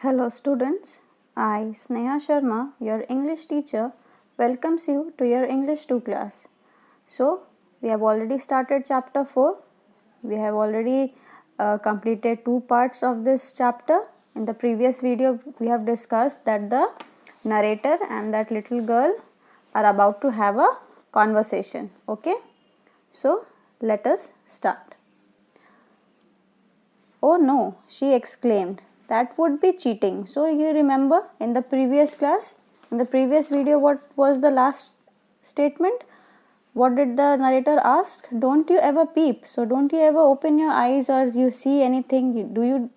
Hello students, I, Sneha Sharma, your English teacher, welcomes you to your English 2 class. So, we have already started chapter 4. We have already completed 2 parts of this chapter. In the previous video, we have discussed that the narrator and that little girl are about to have a conversation. Okay? So, let us start. Oh no, she exclaimed. That would be cheating. So you remember in the previous class, in the previous video, what was the last statement? What did the narrator ask? Don't you ever peep? So don't you ever open your eyes or you see anything? Do you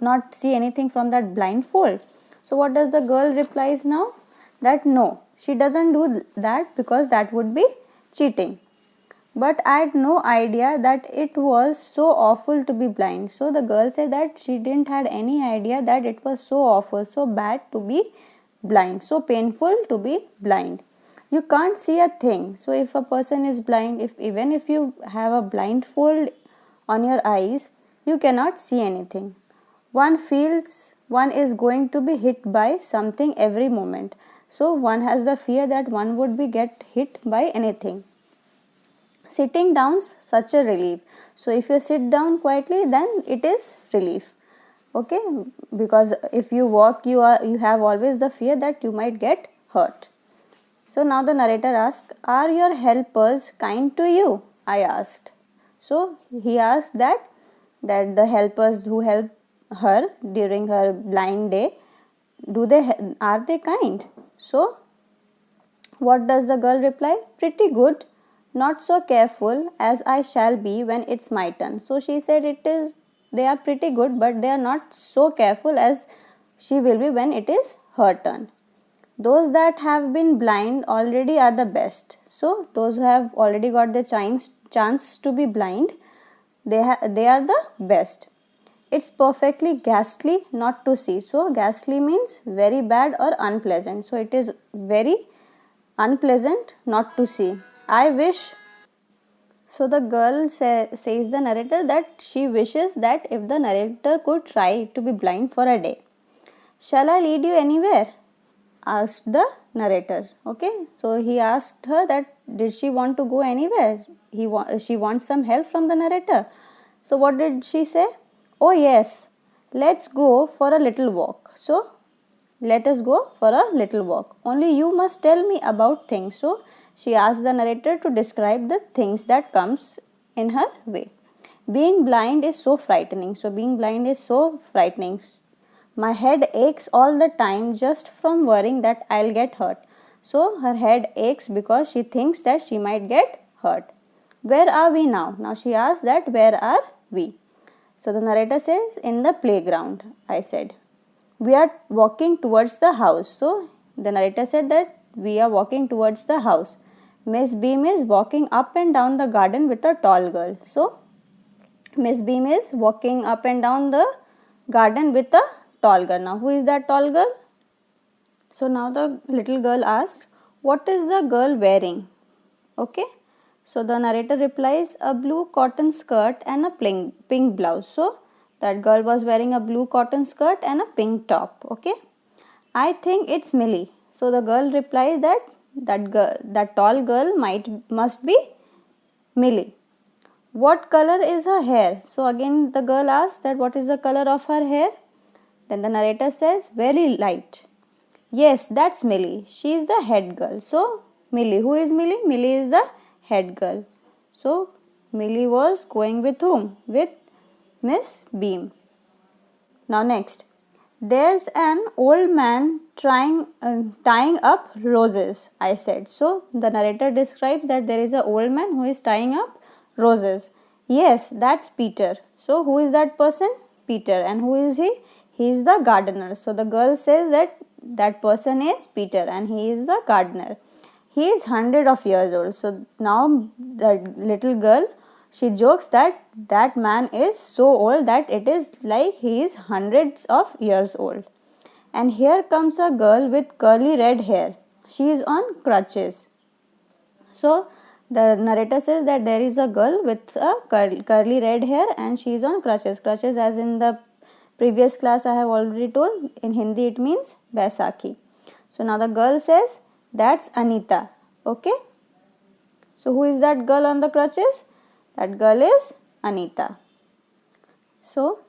not see anything from that blindfold? So what does the girl replies now? That no, she doesn't do that because that would be cheating. But I had no idea that it was so awful to be blind. So the girl said that she didn't had any idea that it was so awful, so bad to be blind, so painful to be blind. You can't see a thing. So if a person is blind, even if you have a blindfold on your eyes, you cannot see anything. One feels one is going to be hit by something every moment. So one has the fear that one would be get hit by anything. Sitting down's such a relief. So if you sit down quietly, then it is relief. Okay, because if you walk, you have always the fear that you might get hurt. So now the narrator asks, "Are your helpers kind to you?" I asked. So he asked that the helpers who help her during her blind day, are they kind? So what does the girl reply? Pretty good. Not so careful as I shall be when it's my turn. So she said they are pretty good, but they are not so careful as she will be when it is her turn. Those that have been blind already are the best. So those who have already got the chance to be blind, they are the best. It's perfectly ghastly not to see. So ghastly means very bad or unpleasant. So it is very unpleasant not to see. I wish. So the girl says the narrator that she wishes that if the narrator could try to be blind for a day. Shall I lead you anywhere? Asked the narrator. Okay, so he asked her that did she want to go anywhere? She wants some help from the narrator. So what did she say? Oh yes, let's go for a little walk. So let us go for a little walk. Only you must tell me about things. So she asked the narrator to describe the things that comes in her way. Being blind is so frightening. So being blind is so frightening. My head aches all the time just from worrying that I'll get hurt. So her head aches because she thinks that she might get hurt. Where are we now? Now she asked that where are we? So the narrator says in the playground. I said. We are walking towards the house. So the narrator said that we are walking towards the house. Miss Beam is walking up and down the garden with a tall girl. So Miss Beam is walking up and down the garden with a tall girl. Now who is that tall girl? So now the little girl asks, what is the girl wearing? Okay. So the narrator replies, a blue cotton skirt and a pink blouse. So that girl was wearing a blue cotton skirt and a pink top. Okay. I think it's Millie. So the girl replies that tall girl must be Millie. What color is her hair? So again the girl asks that what is the color of her hair? Then the narrator says very light. Yes, that's Millie. She is the head girl. So Millie, who is Millie? Millie is the head girl. So Millie was going with whom? With Miss Beam. Now next, there's an old man tying up roses, I said. So the narrator describes that there is an old man who is tying up roses. Yes, that's Peter. So who is that person? Peter. And who is he? He is the gardener. So the girl says that person is Peter and he is the gardener. He is 100 of years old. So now the little girl, she jokes that man is so old that it is like he is hundreds of years old. And here comes a girl with curly red hair. She is on crutches. So the narrator says that there is a girl with a curly red hair and she is on crutches. Crutches as in the Previous class I have already told, in Hindi it means Baisakhi. So now the girl says, that's Anita. Okay. So who is that girl on the crutches? That girl is Anita. So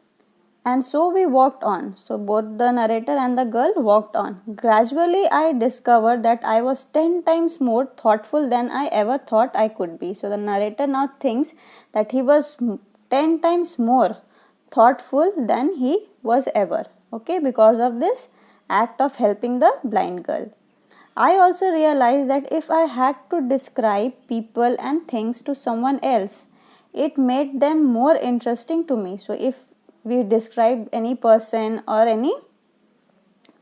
we walked on. So both the narrator and the girl walked on. Gradually I discovered that I was 10 times more thoughtful than I ever thought I could be. So the narrator now thinks that he was 10 times more thoughtful than he was ever. Okay, because of this act of helping the blind girl. I also realized that if I had to describe people and things to someone else, it made them more interesting to me. So if we describe any person or any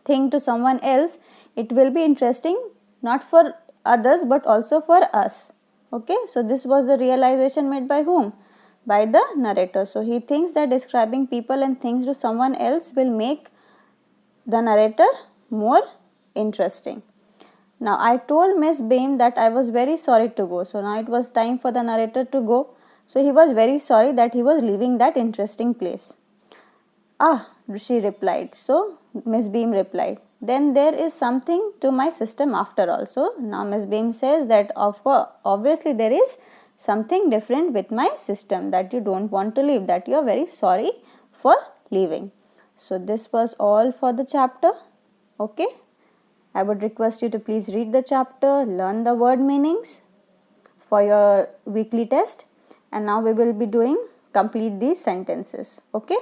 thing to someone else, it will be interesting not for others but also for us. Okay, so this was the realization made by whom? By the narrator. So he thinks that describing people and things to someone else will make the narrator more interesting. Now I told Miss Beam that I was very sorry to go. So now it was time for the narrator to go. So he was very sorry that he was leaving that interesting place. Ah, she replied. So Miss Beam replied, then there is something to my system after all. So now Miss Beam says that of course, obviously there is something different with my system, that you don't want to leave, that you are very sorry for leaving. So this was all for the chapter. Okay, I would request you to please read the chapter, learn the word meanings for your weekly test, and now we will be doing complete these sentences. Okay.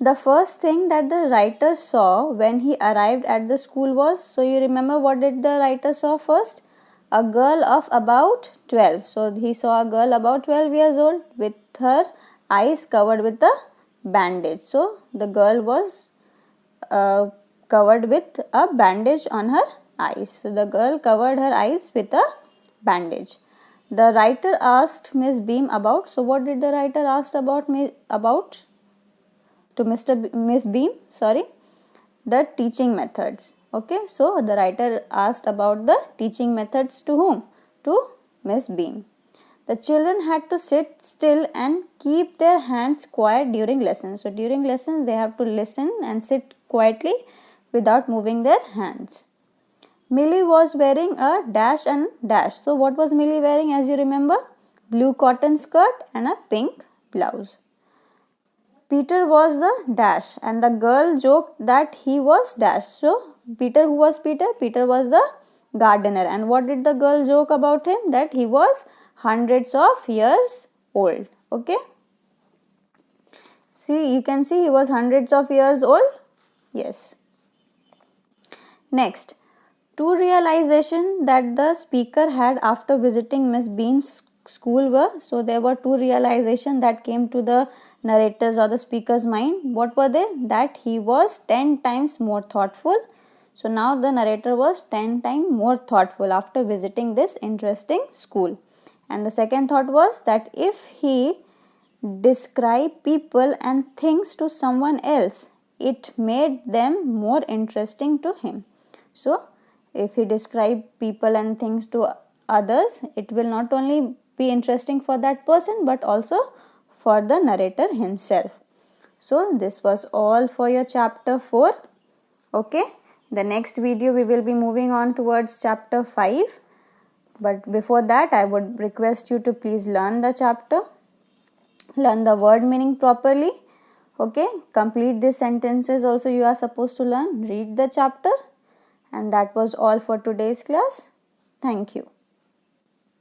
The first thing that the writer saw when he arrived at the school was, so you remember what did the writer saw first? A girl of about 12. So he saw a girl about 12 years old with her eyes covered with a bandage. So the girl was covered with a bandage on her eyes. So the girl covered her eyes with a bandage. The writer asked Miss Beam about, so what did the writer ask about to Miss Beam, the teaching methods. Okay, so the writer asked about the teaching methods to whom? To Miss Beam. The children had to sit still and keep their hands quiet during lessons. So during lessons they have to listen and sit quietly without moving their hands. Millie was wearing a dash and dash. So what was Millie wearing, as you remember? Blue cotton skirt and a pink blouse. Peter was the dash and the girl joked that he was dash. So Peter, who was Peter? Peter was the gardener. And what did the girl joke about him? That he was hundreds of years old. Okay. See, you can see he was hundreds of years old. Yes. Next, two realizations that the speaker had after visiting Miss Beam's school were, so there were two realizations that came to the narrator's or the speaker's mind. What were they? That he was 10 times more thoughtful. So now the narrator was 10 times more thoughtful after visiting this interesting school. And the second thought was that if he described people and things to someone else, it made them more interesting to him. So if he described people and things to others, it will not only be interesting for that person but also for the narrator himself. So this was all for your chapter 4. Okay, the next video we will be moving on towards chapter 5. But before that, I would request you to please learn the chapter, learn the word meaning properly. Okay, complete these sentences also you are supposed to learn, read the chapter. And that was all for today's class. Thank you.